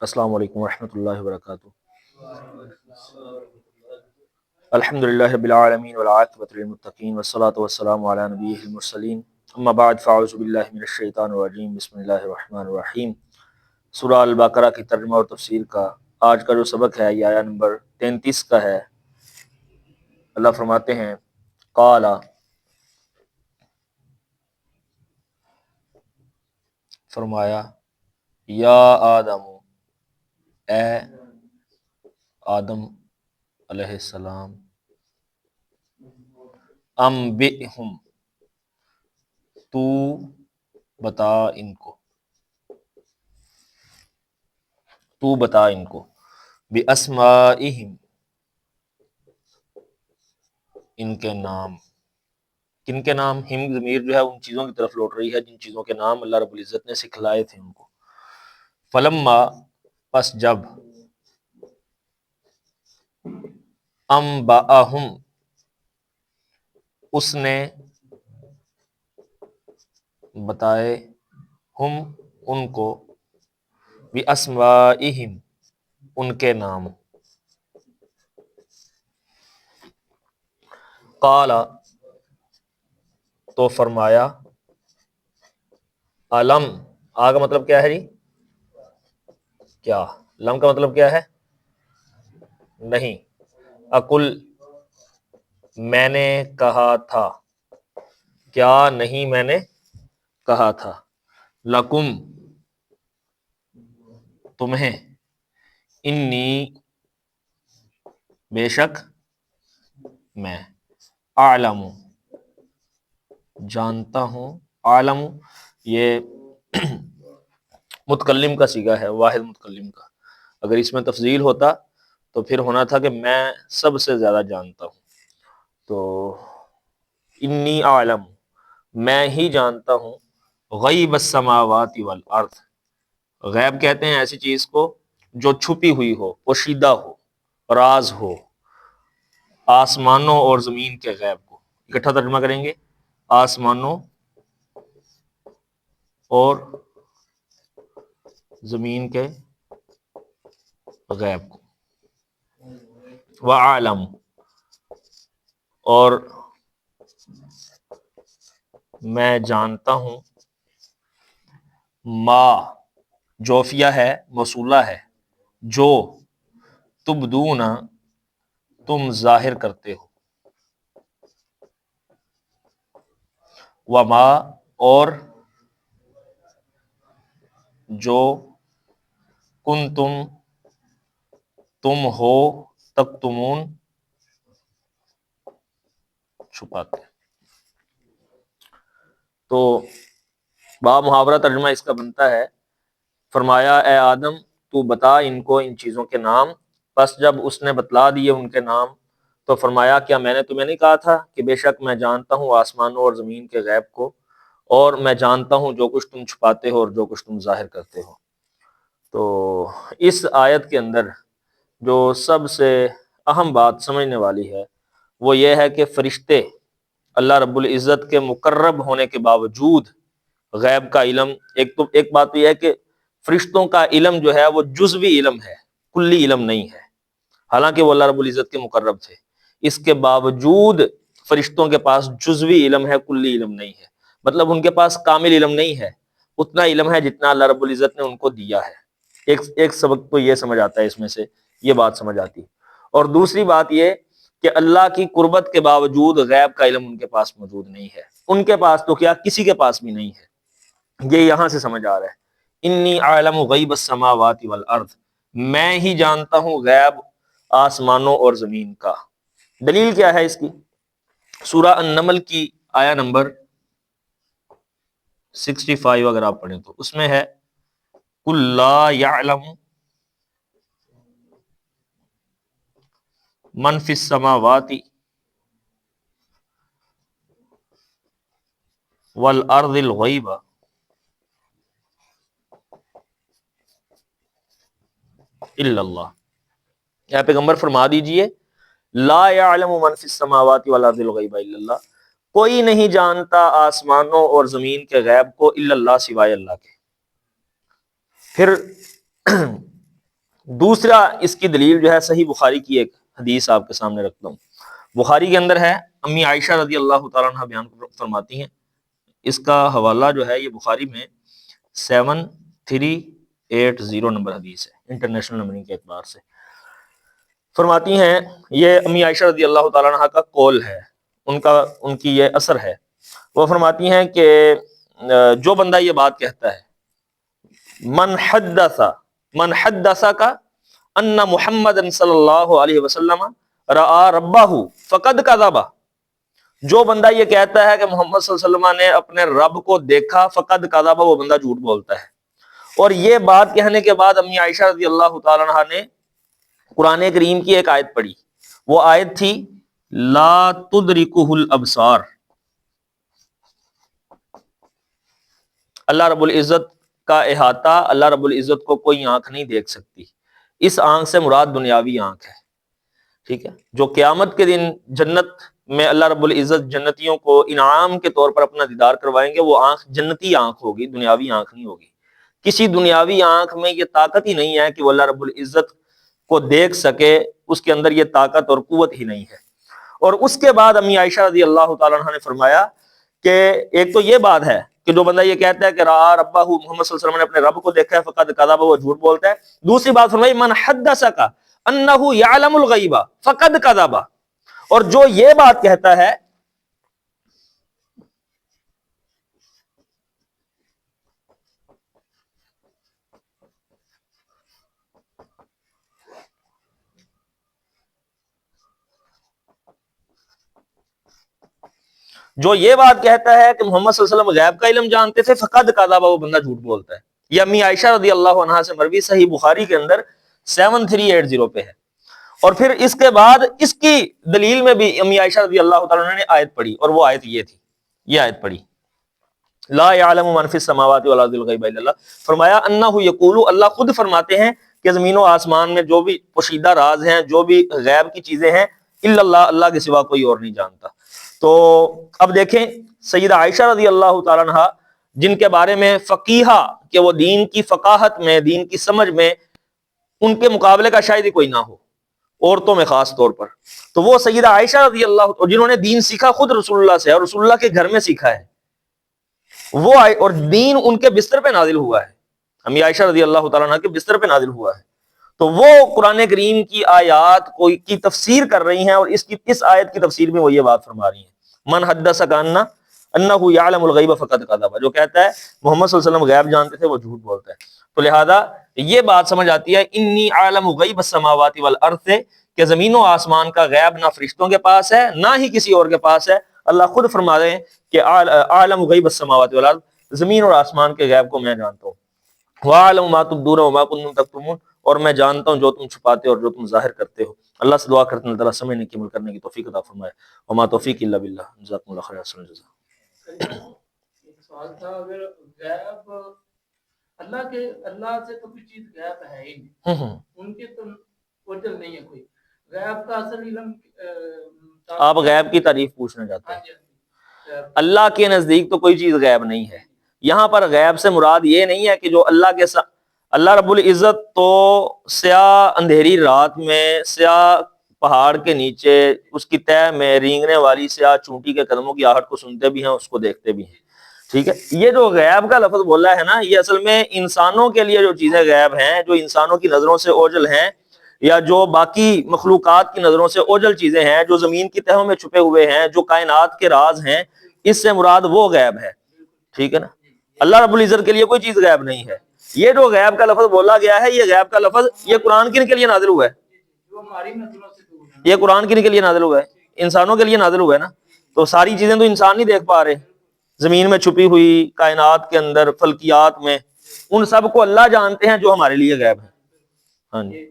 السلام علیکم ورحمۃ اللہ وبرکاتہ۔ الحمدللہ رب العالمین والعاقبۃ للمتقین والصلاۃ والسلام علی نبیہ المرسلین، اما بعد فاعوذ باللہ من الشیطان الرجیم، بسم اللہ الرحمن الرحیم۔ سورہ البقرہ کی ترجمہ اور تفسیر کا آج کا جو سبق ہے یہ آیہ نمبر 33 کا ہے۔ اللہ فرماتے ہیں قال، فرمایا، یا آدم، اے آدم علیہ السلام، انبئہم، تو بتا ان کو، باسمائہم، ان کے نام۔ کن کے نام؟ ہم ضمیر جو ہے ان چیزوں کی طرف لوٹ رہی ہے جن چیزوں کے نام اللہ رب العزت نے سکھلائے تھے ان کو۔ فلما، پس جب، انبأہم، اس نے بتائے، ہم، ان کو، باسمائہم، ان کے نام۔ قال، تو فرمایا، علم، آ کا مطلب کیا ہے جی؟ کیا؟ لم کا مطلب کیا ہے؟ نہیں۔ اقل، میں نے کہا تھا، کیا نہیں میں نے کہا تھا، لکم، تمہیں، انی، بے شک میں، اعلم، جانتا ہوں، عالم یہ متکلم کا صیغہ ہے، واحد متکلم کا۔ اگر اس میں تفضیل ہوتا تو پھر ہونا تھا کہ میں سب سے زیادہ جانتا ہوں، تو انی اعلم، میں ہی جانتا ہوں، غیب السماوات والارض، غیب کہتے ہیں ایسی چیز کو جو چھپی ہوئی ہو، پوشیدہ ہو، راز ہو، آسمانوں اور زمین کے غیب کو اکٹھا ترجمہ کریں گے، آسمانوں اور زمین کے غیب کو، وعالم، اور میں جانتا ہوں، ما، جوفیہ ہے، موصولہ ہے، جو، تبدون، تم ظاہر کرتے ہو، وما، اور جو، کنتم، تم ہو، تکتمون، چھپاتے۔ تو با محاورہ ترجمہ اس کا بنتا ہے، فرمایا اے آدم تو بتا ان کو ان چیزوں کے نام۔ پس جب اس نے بتلا دیے ان کے نام تو فرمایا کیا میں نے تمہیں نہیں کہا تھا کہ بے شک میں جانتا ہوں آسمانوں اور زمین کے غیب کو، اور میں جانتا ہوں جو کچھ تم چھپاتے ہو اور جو کچھ تم ظاہر کرتے ہو۔ تو اس آیت کے اندر جو سب سے اہم بات سمجھنے والی ہے وہ یہ ہے کہ فرشتے اللہ رب العزت کے مقرب ہونے کے باوجود غیب کا علم، ایک بات تو یہ ہے کہ فرشتوں کا علم جو ہے وہ جزوی علم ہے، کلی علم نہیں ہے، حالانکہ وہ اللہ رب العزت کے مقرب تھے، اس کے باوجود فرشتوں کے پاس جزوی علم ہے، کلی علم نہیں ہے، مطلب ان کے پاس کامل علم نہیں ہے، اتنا علم ہے جتنا اللہ رب العزت نے ان کو دیا ہے۔ ایک سبق تو یہ سمجھ آتا ہے اس میں سے، یہ بات سمجھ آتی ہے۔ اور دوسری بات یہ کہ اللہ کی قربت کے باوجود غیب کا علم ان کے پاس موجود نہیں ہے، ان کے پاس تو کیا کسی کے پاس بھی نہیں ہے، یہ یہاں سے سمجھ آ رہا ہے۔ انی اعلم غیب السماوات والارض، میں ہی جانتا ہوں غیب آسمانوں اور زمین کا۔ دلیل کیا ہے اس کی؟ سورہ النمل کی آیہ نمبر 65 اگر آپ پڑھیں تو اس میں ہے، قل لا یعلم من فی السماوات والارض الغیب الا اللہ، یا پیغمبر فرما دیجئے لا یعلم من فی السماوات والارض الغیب الا اللہ، کوئی نہیں جانتا آسمانوں اور زمین کے غیب کو الا اللہ، سوائے اللہ کے۔ پھر دوسرا اس کی دلیل جو ہے صحیح بخاری کی ایک حدیث آپ کے سامنے رکھتا ہوں. بخاری کے اندر ہے, امی عائشہ رضی اللہ تعالیٰ عنہ بیان فرماتی ہیں, اس کا حوالہ جو ہے یہ بخاری میں 7380 نمبر حدیث ہے انٹرنیشنل نمبرنگ کے اعتبار سے. فرماتی ہیں, یہ امی عائشہ رضی اللہ تعالیٰ عنہ کا قول ہے, ان کی یہ اثر ہے. وہ فرماتی ہیں کہ جو بندہ یہ بات کہتا ہے, من حدث کا ان محمد صلی اللہ علیہ وسلم رآ ربہ فقد کذب, جو بندہ یہ کہتا ہے کہ محمد صلی اللہ علیہ وسلم نے اپنے رب کو دیکھا, فقد کذب, وہ بندہ جھوٹ بولتا ہے. اور یہ بات کہنے کے بعد امی عائشہ رضی اللہ تعالیٰ عنہ نے قرآن کریم کی ایک آیت پڑھی. وہ آیت تھی لا تدرکہ الابصار, اللہ رب العزت کا احاطہ, اللہ رب العزت کو کوئی آنکھ نہیں دیکھ سکتی. اس آنکھ سے مراد دنیاوی آنکھ ہے, ٹھیک ہے, جو قیامت کے دن جنت میں اللہ رب العزت جنتیوں کو انعام کے طور پر اپنا دیدار کروائیں گے, وہ آنکھ جنتی آنکھ ہوگی, دنیاوی آنکھ نہیں ہوگی. کسی دنیاوی آنکھ میں یہ طاقت ہی نہیں ہے کہ وہ اللہ رب العزت کو دیکھ سکے, اس کے اندر یہ طاقت اور قوت ہی نہیں ہے. اور اس کے بعد امی عائشہ رضی اللہ تعالیٰ عنہ نے فرمایا کہ ایک تو یہ بات ہے کہ جو بندہ یہ کہتا ہے کہ رآ ربہ, محمد صلی اللہ علیہ وسلم نے اپنے رب کو دیکھا ہے, فقد کذب, وہ جھوٹ بولتا ہے. دوسری بات فرمائی من حدثک انہ یعلم الغیب فقد کذب, اور جو یہ بات کہتا ہے کہ محمد صلی اللہ علیہ وسلم غیب کا علم جانتے تھے, فقد کذب, وہ بندہ جھوٹ بولتا ہے. یہ امی عائشہ رضی اللہ عنہا سے مروی صحیح بخاری کے اندر 7380 پہ ہے. اور پھر اس کے بعد اس کی دلیل میں بھی امی عائشہ رضی اللہ تعالیٰ عنہ نے آیت پڑھی, اور وہ آیت یہ تھی, یہ آیت پڑھی لا یعلم من فی السماوات والارض الغیب الا اللہ. فرمایا انہ یقول, اللہ خود فرماتے ہیں کہ زمین و آسمان میں جو بھی پوشیدہ راز ہیں, جو بھی غیب کی چیزیں ہیں, الا اللہ, اللہ کے سوا کوئی اور نہیں جانتا. تو اب دیکھیں سیدہ عائشہ رضی اللہ تعالیٰ عنہ, جن کے بارے میں فقیہہ کہ وہ دین کی فقاہت میں, دین کی سمجھ میں ان کے مقابلے کا شاید ہی کوئی نہ ہو, عورتوں میں خاص طور پر. تو وہ سیدہ عائشہ رضی اللہ, جنہوں نے دین سیکھا خود رسول اللہ سے, اور رسول اللہ کے گھر میں سیکھا ہے, وہ اور دین ان کے بستر پہ نازل ہوا ہے, امی عائشہ رضی اللہ تعالیٰ عنہ کے بستر پہ نازل ہوا ہے. تو وہ قرآن کریم کی آیات کی تفسیر کر رہی ہیں, اور اس آیت کی تفسیر میں وہ یہ بات فرما رہی ہیں من حدثک انہ یعلم الغیب فقد کذب, جو کہتا ہے محمد صلی اللہ علیہ وسلم غیب جانتے تھے, وہ جھوٹ بولتا ہے. تو لہذا یہ بات سمجھ آتی ہے انی عالم غیب السماوات والارض, کہ زمین و آسمان کا غیب نہ فرشتوں کے پاس ہے نہ ہی کسی اور کے پاس ہے. اللہ خود فرما رہے ہیں کہ عالم غیب السماوات والارض, زمین اور آسمان کے غیب کو میں جانتا ہوں. وَأَعْلَمُ مَا تُبْدُونَ وَمَا كُنتُمْ تَكْتُمُونَ, اور میں جانتا ہوں جو تم چھپاتے ہو اور جو تم ظاہر کرتے ہو. اللہ سے دعا کرتے ہیں اللہ تعالیٰ سمجھنے کی عمل کرنے کی توفیق عطا فرمائے. وما توفیق الا باللہ. جزاکم اللہ خیر. ایک سوال تھا, اگر غیب اللہ سے تو کوئی چیز غیب ہے ہی نہیں, ان کے تو وجل نہیں ہے کوئی, غیب کا اصل علم آپ غیب کی تعریف پوچھنا چاہتے ہیں. اللہ کے نزدیک تو کوئی چیز غیب نہیں ہے. یہاں پر غیب سے مراد یہ نہیں ہے کہ جو اللہ رب العزت تو سیاہ اندھیری رات میں, سیاہ پہاڑ کے نیچے, اس کی تہ میں رینگنے والی سیاہ چونٹی کے قدموں کی آہٹ کو سنتے بھی ہیں, اس کو دیکھتے بھی ہیں, ٹھیک ہے. یہ جو غیب کا لفظ بولا ہے نا, یہ اصل میں انسانوں کے لیے جو چیزیں غیب ہیں, جو انسانوں کی نظروں سے اوجھل ہیں, یا جو باقی مخلوقات کی نظروں سے اوجھل چیزیں ہیں, جو زمین کی تہوں میں چھپے ہوئے ہیں, جو کائنات کے راز ہیں, اس سے مراد وہ غیب ہے, ٹھیک ہے نا. اللہ رب العزت کے لیے کوئی چیز غیب نہیں ہے. یہ جو غیب کا لفظ بولا گیا ہے, یہ غیب کا لفظ یہ قرآن کن کے لیے نازل ہوا ہے؟ یہ قرآن کن کے لیے نازل ہوا ہے؟ انسانوں کے لیے نازل ہوا ہے نا. تو ساری چیزیں تو انسان نہیں دیکھ پا رہے, زمین میں چھپی ہوئی, کائنات کے اندر, فلکیات میں, ان سب کو اللہ جانتے ہیں جو ہمارے لیے غیب ہے. ہاں جی.